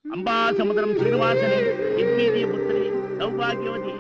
अंबासमुद्रम श्रीनिवासने यद्वीति पुत्री सौभाग्यवती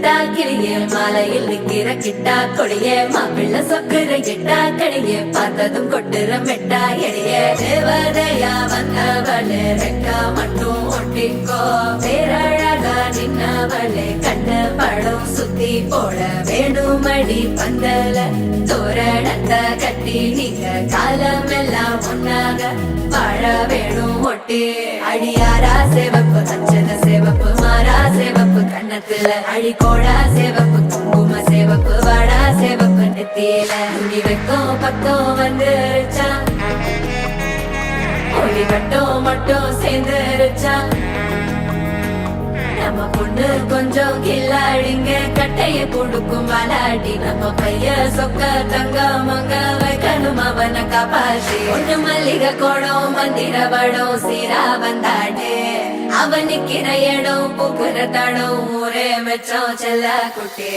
சிட்டா கிளியே மாலையில் நிக்கிற கிட்டா கொடியே மாப்பிள்ள சொக்குற கிட்டா கடியே பார்த்ததும் கொட்டுற மெட்டா எடியே தேவதையா வந்தவளே ரெக்கா மட்டும் ஒட்டிக்கோ பேரழகா நின்னவளே கண்ணு படம் சுத்தி போட வேணுமடி பந்தல தோரணத்தை கட்டி நீங்க காலமெல்லாம் ஒன்னாக வாழ வேணும் ஒட்டி அடியாரா சேவப்பு அச்சத சேவப்பு மாறா சேவப்பு கண்ணத்துல அடிக்கோடா சேவப்பு குங்கும சேவப்பு வாடா சேவப்பு நெத்தியில துணி வைக்கும் பக்கம் வந்துருச்சா ஒளி மட்டும் சேர்ந்துருச்சா நம்ம பொண்ணு கொஞ்சம் கில்லாடிங்க கட்டைய கொடுக்கும் வாலாடி நம்ம பைய சொக்க தங்க மங்க வைக்கணும் அவனை காப்பாத்தி ஒண்ணு மல்லிகை கோடம் மந்திர வடம் சீரா வந்தாடே அவன் நிக்கிற இடம் பூக்குற தடம் ஊரே மெச்சம் செல்ல குட்டி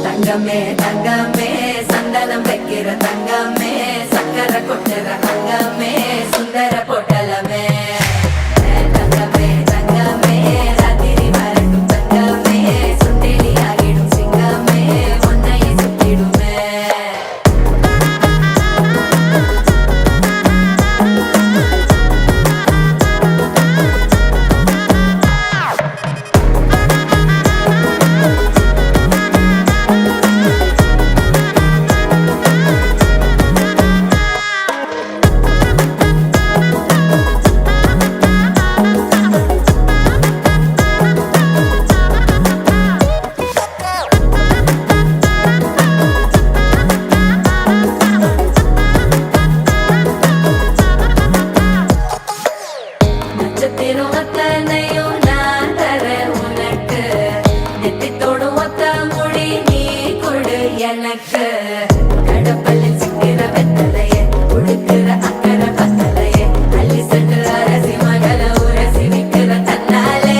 தங்கமே தங்கமே சந்தனம் வைக்கிற தங்கமே சக்கரை கொட்டுற தங்கமே சுந்தர பொட்டலமே தங்கமே தங்கமே எனக்கு கடப்பள்ளில் சிக்கிற வெத்தலையே உடுக்கிற அக்கற பத்தலையே அள்ளி சென்று அரசி மகள உரசி விக்கிற தன்னாலே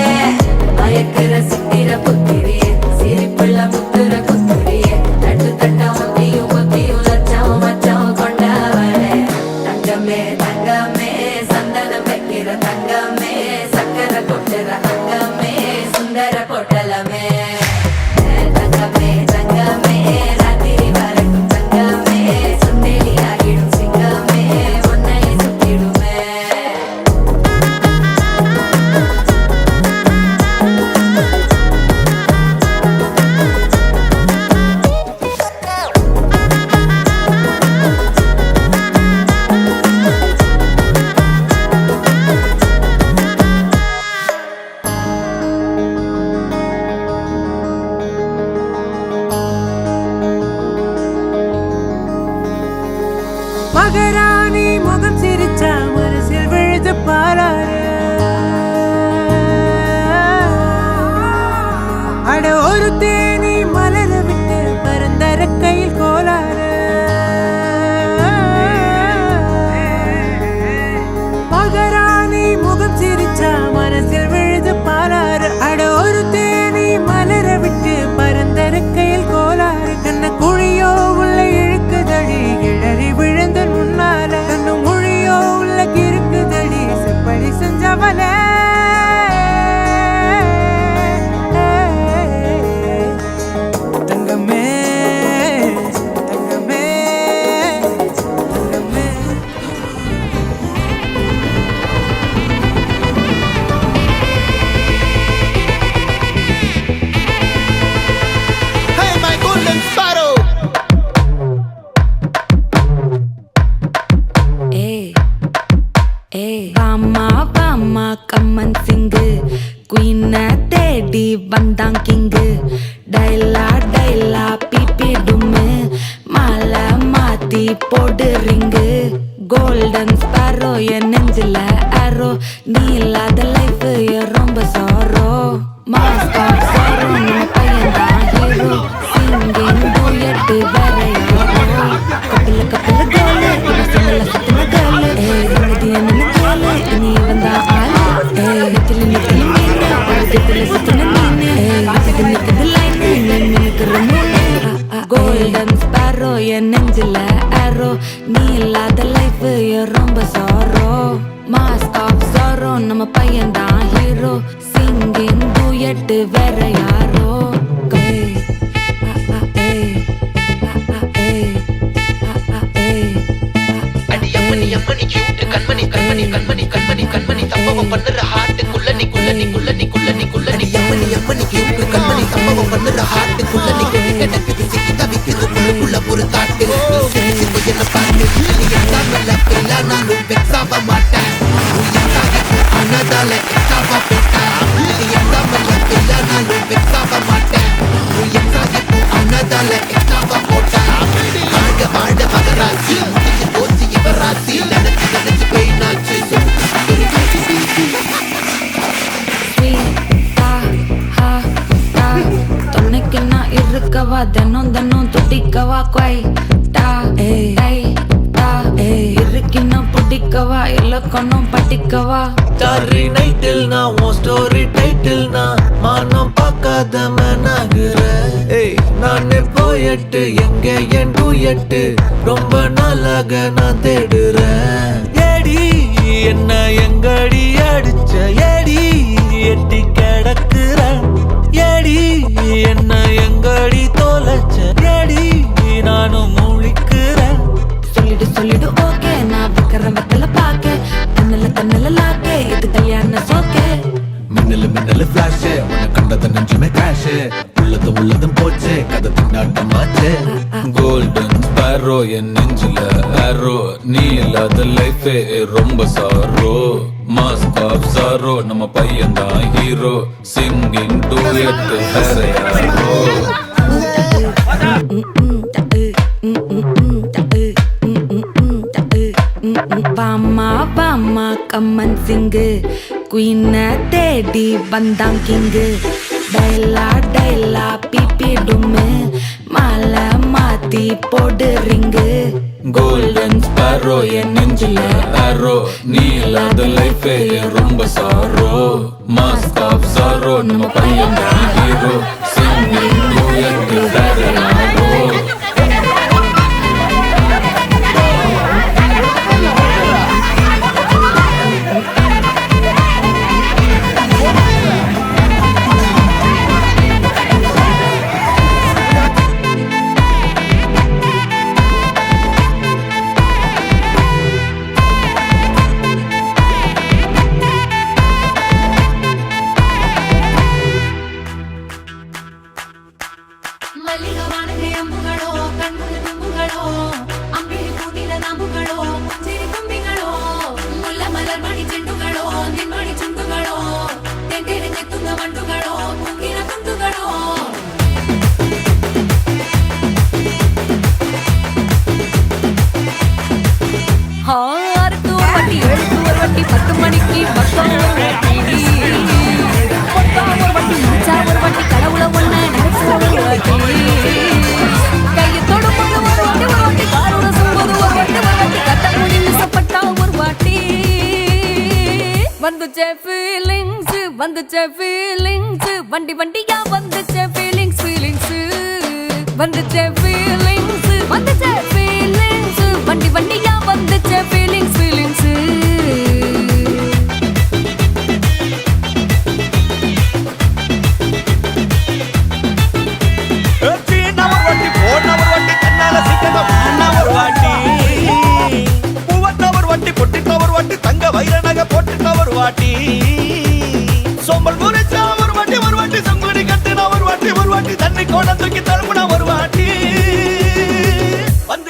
மயக்கிற சிக்கிற புத்திரியே சிரிப்புள்ள முத்துற குத்துரியே தட்டு தட்ட ஒத்தியும் லட்சம் மச்சம் கொண்டவளே தங்கமே தங்கமே சந்தனம் வைக்கிற தங்கமே சக்கரை கொட்டுற தங்கமே சுந்தர பொட்டலமே தங்கமே தங்கமே மகராணி முகம் சிரிச்சா மனசில் விழுது பாராரு அட ஒரு தேனி மலர விட்டு பரந்தர கையில் கோலாறு மகராணி முகம் சிரிச்சா மனசில் விழுது பாராரு அட ஒரு தேனி மலர விட்டு பரந்தர கையில் கோலாறு கண்ண குழியோ உள்ள இழுக்குதடி கிழறி விழுந்து முன்னால கண்ணு மொழியோ உள்ள கிறுக்குதடி செப்படி செஞ்சவளே தங்கமே தங்கமே தங்கமே Hey, my golden sparrow! வாமா கம்மன் சிங்கு குயின தேடி வந்தான் கிங்கு டைலா பீப்பிடுமு மாலை மாத்தி போடு ரிங்கு கோல்டன் ஸ்பாரோ என் நெஞ்சில ஆரோ நீ இல்லாத லைஃப் ரொம்ப சாரோ மாஸ்க் ஆஃப் சாரோ நம்ம பையன் தான் ஹீரோ சிங்கிங் டூயட் வேற யாரோ கப்பில கோலு இவ சின்னல சத்தின கோலு என்ன கேளு நீ வந்தா ஆளு நெத்தில மீன் பழக்கத்துல சத்தின மீன் நிக்குது லைன் நினைக்கிற மூளை கோல்டன் ஸ்பாரோ என் நெஞ்சில ஆரோ நீ இல்லாத லைஃப் ரொம்ப சாரோ மாஸ்க் ஆஃப் சாரோ நம்ம பையன் தான் ஹீரோ சிங்கிங் டூயட் வேற யாரோ கண்மணி கண்மணி கண்மணி கண்மணி கண்மணி சம்பவம் பண்ணுற ஹார்ட்டுக்குள்ள நீக்குள்ள நீக்குள்ள நீக்குள்ள நீக்குள்ள நீ எம்மணி எம்மணி கியூட்டு கண்மணி சம்பவம் பண்ணுற ஹார்ட்டுக்குள்ள நீ கிடக்குது சிக்கி தவிக்குது உள்ளுக்குள்ள ஒரு தாட்டு என்ன பாட்டு நீ எக்ஸாம்பிள் இல்ல நானும் வெக்ஸாக மாட்டேன் ஆனதால எக்ஸாவா போட்டேன் நீ எக்ஸாம்பிள் இல்ல நானும் வெக்ஸாக மாட்டேன் ஆனதால எக்ஸாவா போட்டேன் வாழ்க வாழ்க மகராசி போச்சு இவராசி நினைச்சு நினைச்சு பெயினாச்சு துணைக்கு நான் இருக்கவா தினம் தினம் துடிக்கவா குவைட்டா இருக்கின்னா பிடிக்கவா இலக்கணம் படிக்கவா ஸ்டாரி நைட்டில் நான் உன் ஸ்டோரி டைட்டில் நான் மானம் பார்க்காத மனாகுற நானே போயட்டு எங்க என் டூயட்டு ரொம்ப நாளாக நான் தேடுறேன் ஏடி என்ன எங்கடி அடிச்ச ஏடி எட்டி கிடக்குற ஏடி என்ன எங்கடி தொலைச்ச ஏடி நானும் முழிக்கிறேன் சொல்லிடு ஓகே நான் வைக்கிறேன் வெத்தல பாக்க கண்ணல லாக்கே இது கல்யாண சோக்கே மின்னலு ஃபிளாஷ் உன்னை கண்டத நெஞ்சுமே கிராஷ் உள்ளதும் போச்சு கதை திண்டாட்டமாச்சு கோல்டன் ஸ்பேரோ என் நெஞ்சில ஆரோ நீ இல்லாத லைஃபே ரொம்ப சாரோ மாஸ்க் ஆஃப் சாரோ நம்ம பையன் தான் ஹீரோ சிங்கிங் டூயட் வேற யாரோ வாமா கம்மன் சிங்கு குயின தேடி வந்தான் கிங்கு டைலா பிபிடுமே மாலை மாத்தி போடு ரிங்கு கோல்டன் ஸ்பேரோ என் நெஞ்சில ஆரோ நீ இல்லாத லைஃபே ரொம்ப சாரோ மாஸ்க் ஆஃப் சாரோ நம்ம பையன் தான் ஹீரோ சிங்கிங் டூயட் வேற யாரோ வந்துச்சே ஃபீலிங்ஸ் வண்டி வண்டியா வந்துச்சே ஃபீலிங்ஸ் வந்துச்சே ஃபீலிங்ஸ் வண்டி வண்டியா வந்துச்சே ஃபீலிங்ஸ் தங்க வைர நகை போட்டுட்ட ஒரு வாட்டி சோம்பல் முறைச்சா ஒரு வாட்டி சங்குடி கட்டினா ஒரு வாட்டி தண்ணி கோட தூக்கி தழுப்புனா ஒரு வாட்டி வந்து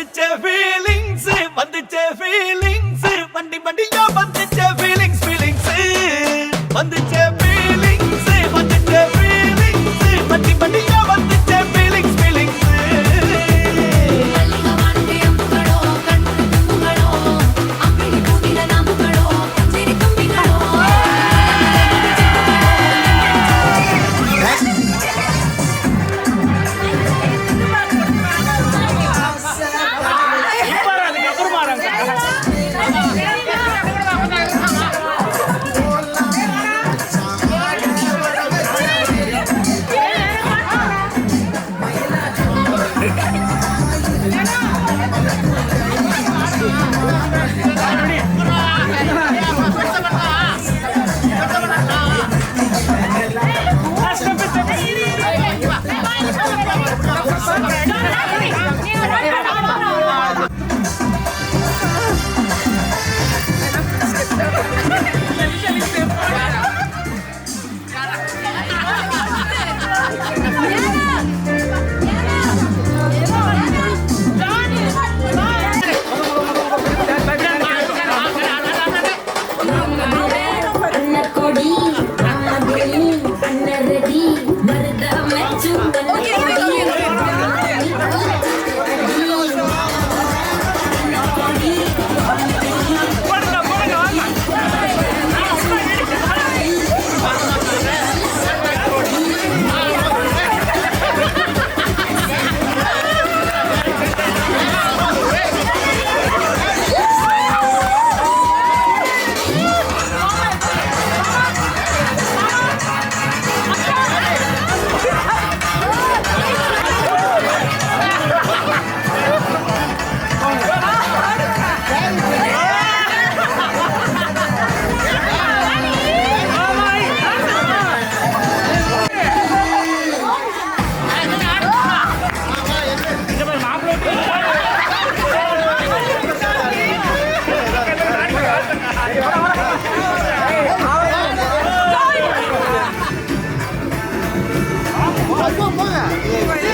போங்க